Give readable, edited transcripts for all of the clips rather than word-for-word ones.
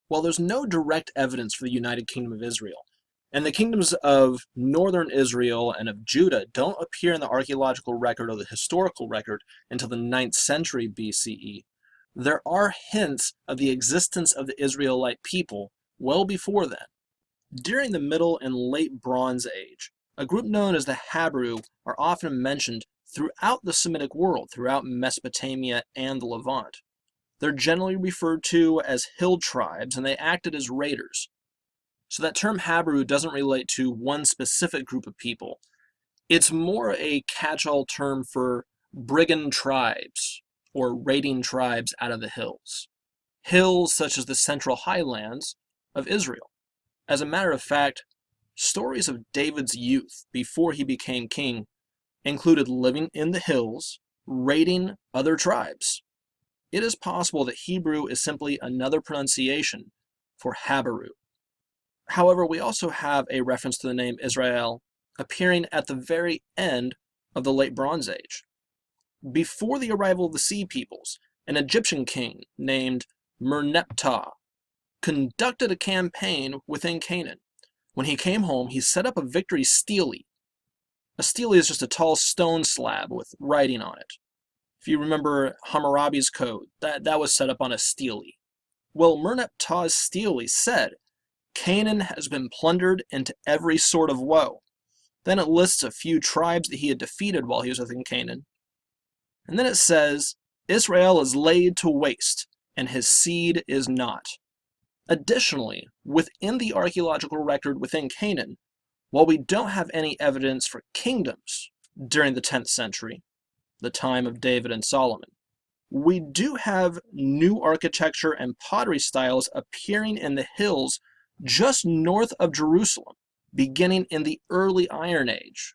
While there's no direct evidence for the United Kingdom of Israel, and the kingdoms of northern Israel and of Judah don't appear in the archaeological record or the historical record until the 9th century BCE, there are hints of the existence of the Israelite people well before then. During the Middle and Late Bronze Age, a group known as the Habru are often mentioned throughout the Semitic world, throughout Mesopotamia and the Levant. They're generally referred to as hill tribes, and they acted as raiders. So that term Habru doesn't relate to one specific group of people. It's more a catch-all term for brigand tribes or raiding tribes out of the hills. Hills such as the Central Highlands of Israel. As a matter of fact, stories of David's youth before he became king included living in the hills, raiding other tribes. It is possible that Hebrew is simply another pronunciation for Habaru. However, we also have a reference to the name Israel appearing at the very end of the Late Bronze Age. Before the arrival of the Sea Peoples, an Egyptian king named Merneptah conducted a campaign within Canaan. When he came home, he set up a victory stele. A stele is just a tall stone slab with writing on it. If you remember Hammurabi's code, that was set up on a stele. Well, Merneptah's stele said, Canaan has been plundered into every sort of woe. Then it lists a few tribes that he had defeated while he was within Canaan. And then it says, Israel is laid to waste, and his seed is not. Additionally, within the archaeological record within Canaan, while we don't have any evidence for kingdoms during the 10th century, the time of David and Solomon, we do have new architecture and pottery styles appearing in the hills just north of Jerusalem, beginning in the early Iron Age.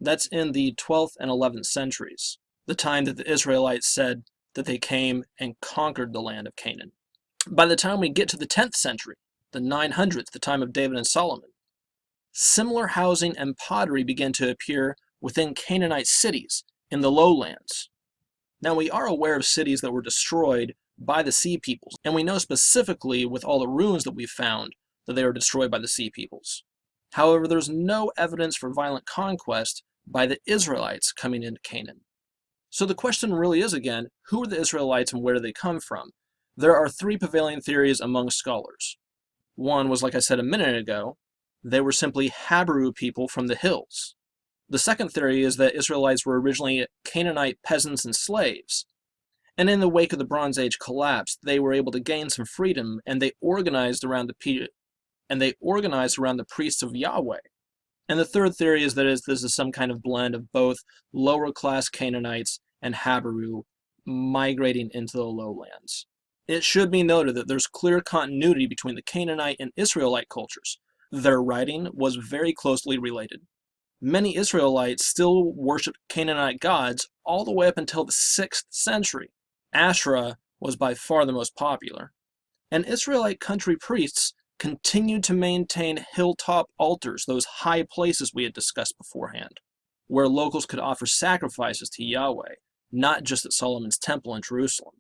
That's in the 12th and 11th centuries, the time that the Israelites said that they came and conquered the land of Canaan. By the time we get to the 10th century, the 900s, the time of David and Solomon, similar housing and pottery began to appear within Canaanite cities in the lowlands. Now, we are aware of cities that were destroyed by the Sea Peoples, and we know specifically with all the ruins that we've found that they were destroyed by the Sea Peoples. However, there's no evidence for violent conquest by the Israelites coming into Canaan. So the question really is again, who are the Israelites and where do they come from? There are three prevailing theories among scholars. One was, like I said a minute ago, they were simply Habru people from the hills. The second theory is that Israelites were originally Canaanite peasants and slaves. And in the wake of the Bronze Age collapse, they were able to gain some freedom, and they organized around the priests of Yahweh. And the third theory is that this is some kind of blend of both lower-class Canaanites and Habru migrating into the lowlands. It should be noted that there's clear continuity between the Canaanite and Israelite cultures. Their writing was very closely related. Many Israelites still worshipped Canaanite gods all the way up until the 6th century. Asherah was by far the most popular. And Israelite country priests continued to maintain hilltop altars, those high places we had discussed beforehand, where locals could offer sacrifices to Yahweh, not just at Solomon's temple in Jerusalem.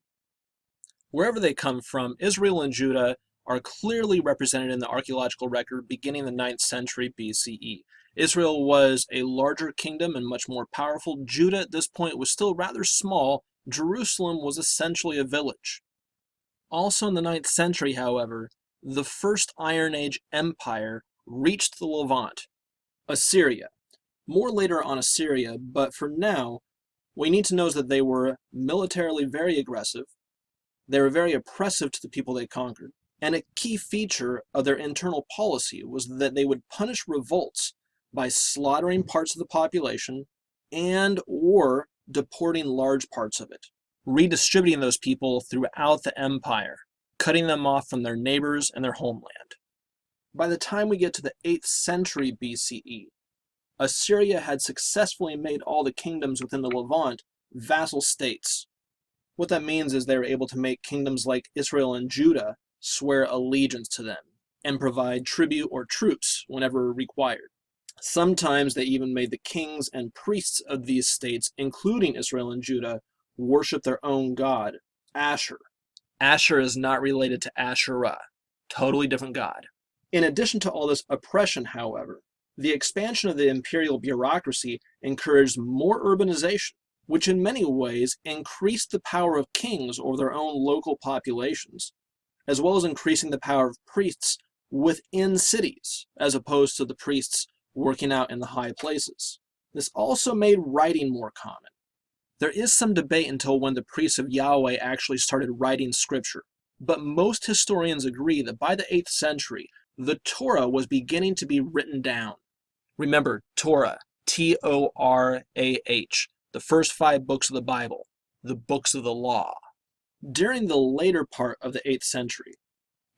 Wherever they come from, Israel and Judah are clearly represented in the archaeological record beginning the 9th century BCE. Israel was a larger kingdom and much more powerful. Judah at this point was still rather small. Jerusalem was essentially a village. Also in the 9th century, however, the first Iron Age empire reached the Levant, Assyria. More later on Assyria, but for now, what we need to know is that they were militarily very aggressive. They were very oppressive to the people they conquered. And a key feature of their internal policy was that they would punish revolts by slaughtering parts of the population and or deporting large parts of it, redistributing those people throughout the empire, cutting them off from their neighbors and their homeland. By the time we get to the 8th century BCE, Assyria had successfully made all the kingdoms within the Levant vassal states. What that means is they were able to make kingdoms like Israel and Judah swear allegiance to them and provide tribute or troops whenever required. Sometimes they even made the kings and priests of these states, including Israel and Judah, worship their own god, Asher. Asher is not related to Asherah. Totally different God. In addition to all this oppression, however, the expansion of the imperial bureaucracy encouraged more urbanization, which in many ways increased the power of kings over their own local populations, as well as increasing the power of priests within cities, as opposed to the priests working out in the high places. This also made writing more common. There is some debate until when the priests of Yahweh actually started writing scripture, but most historians agree that by the 8th century, the Torah was beginning to be written down. Remember, Torah, Torah, the first 5 books of the Bible, the books of the law. During the later part of the 8th century,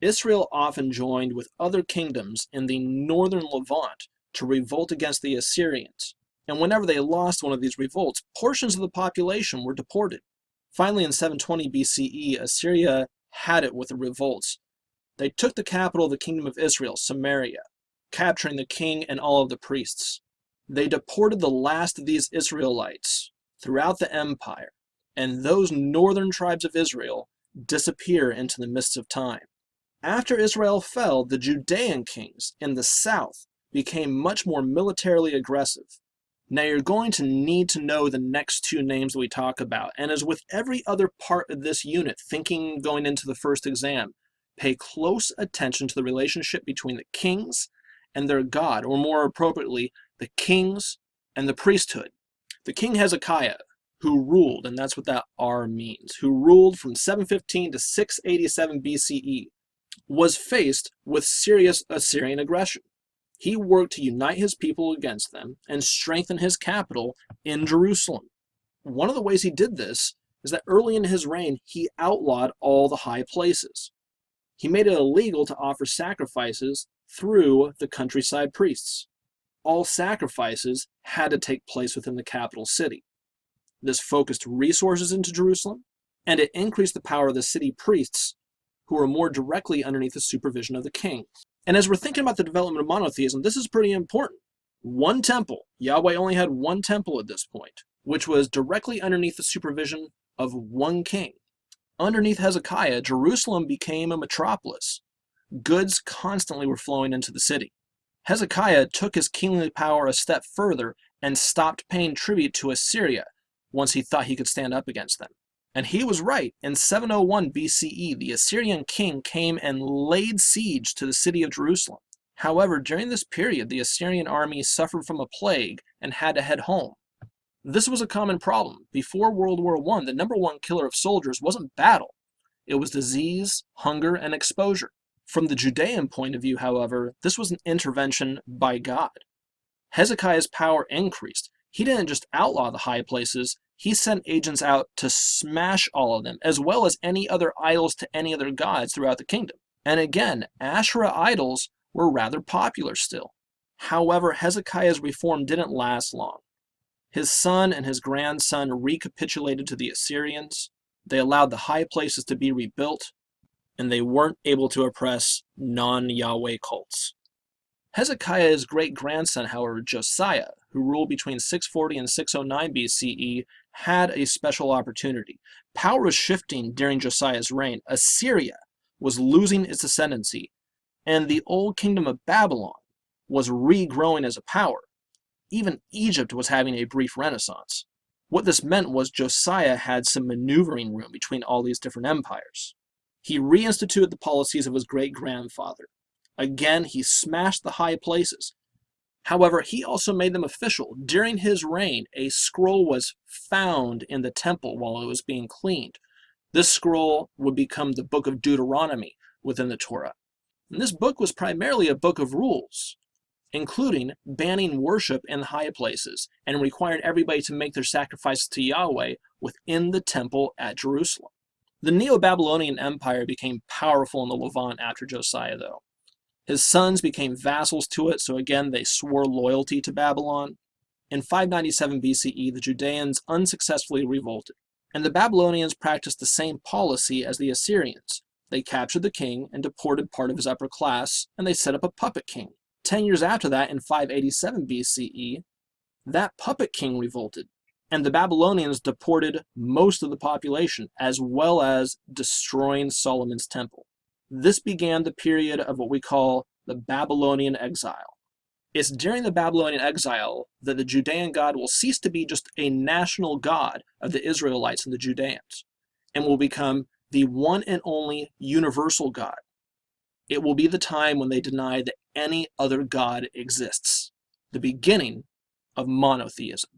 Israel often joined with other kingdoms in the northern Levant to revolt against the Assyrians, and whenever they lost one of these revolts, portions of the population were deported. Finally, in 720 BCE, Assyria had it with the revolts. They took the capital of the kingdom of Israel, Samaria, capturing the king and all of the priests. They deported the last of these Israelites throughout the empire, and those northern tribes of Israel disappear into the mists of time. After Israel fell, the Judean kings in the south became much more militarily aggressive. Now you're going to need to know the next 2 names that we talk about, and as with every other part of this unit, thinking going into the first exam, pay close attention to the relationship between the kings and their God, or more appropriately, the kings and the priesthood. The king Hezekiah, who ruled, and that's what that R means, who ruled from 715 to 687 BCE, was faced with serious Assyrian aggression. He worked to unite his people against them and strengthen his capital in Jerusalem. One of the ways he did this is that early in his reign, he outlawed all the high places. He made it illegal to offer sacrifices through the countryside priests. All sacrifices had to take place within the capital city. This focused resources into Jerusalem, and it increased the power of the city priests, who were more directly underneath the supervision of the king. And as we're thinking about the development of monotheism, this is pretty important. One temple. Yahweh only had one temple at this point, which was directly underneath the supervision of one king. Underneath Hezekiah, Jerusalem became a metropolis. Goods constantly were flowing into the city. Hezekiah took his kingly power a step further and stopped paying tribute to Assyria once he thought he could stand up against them. And he was right. In 701 BCE, the Assyrian king came and laid siege to the city of Jerusalem. However, during this period, the Assyrian army suffered from a plague and had to head home. This was a common problem. Before World War I, the number 1 killer of soldiers wasn't battle. It was disease, hunger, and exposure. From the Judean point of view, however, this was an intervention by God. Hezekiah's power increased. He didn't just outlaw the high places, he sent agents out to smash all of them, as well as any other idols to any other gods throughout the kingdom. And again, Asherah idols were rather popular still. However, Hezekiah's reform didn't last long. His son and his grandson recapitulated to the Assyrians, they allowed the high places to be rebuilt, and they weren't able to oppress non-Yahweh cults. Hezekiah's great-grandson, however, Josiah, who ruled between 640 and 609 BCE, had a special opportunity. Power was shifting during Josiah's reign. Assyria was losing its ascendancy, and the old kingdom of Babylon was regrowing as a power. Even Egypt was having a brief renaissance. What this meant was Josiah had some maneuvering room between all these different empires. He reinstituted the policies of his great-grandfather. Again, he smashed the high places. However, he also made them official. During his reign, a scroll was found in the temple while it was being cleaned. This scroll would become the book of Deuteronomy within the Torah. And this book was primarily a book of rules, including banning worship in high places and requiring everybody to make their sacrifices to Yahweh within the temple at Jerusalem. The Neo-Babylonian Empire became powerful in the Levant after Josiah, though. His sons became vassals to it, so again they swore loyalty to Babylon. In 597 BCE, the Judeans unsuccessfully revolted, and the Babylonians practiced the same policy as the Assyrians. They captured the king and deported part of his upper class, and they set up a puppet king. 10 years after that, in 587 BCE, that puppet king revolted, and the Babylonians deported most of the population, as well as destroying Solomon's temple. This began the period of what we call the Babylonian exile. It's during the Babylonian exile that the Judean God will cease to be just a national God of the Israelites and the Judeans, and will become the one and only universal God. It will be the time when they deny that any other God exists, the beginning of monotheism.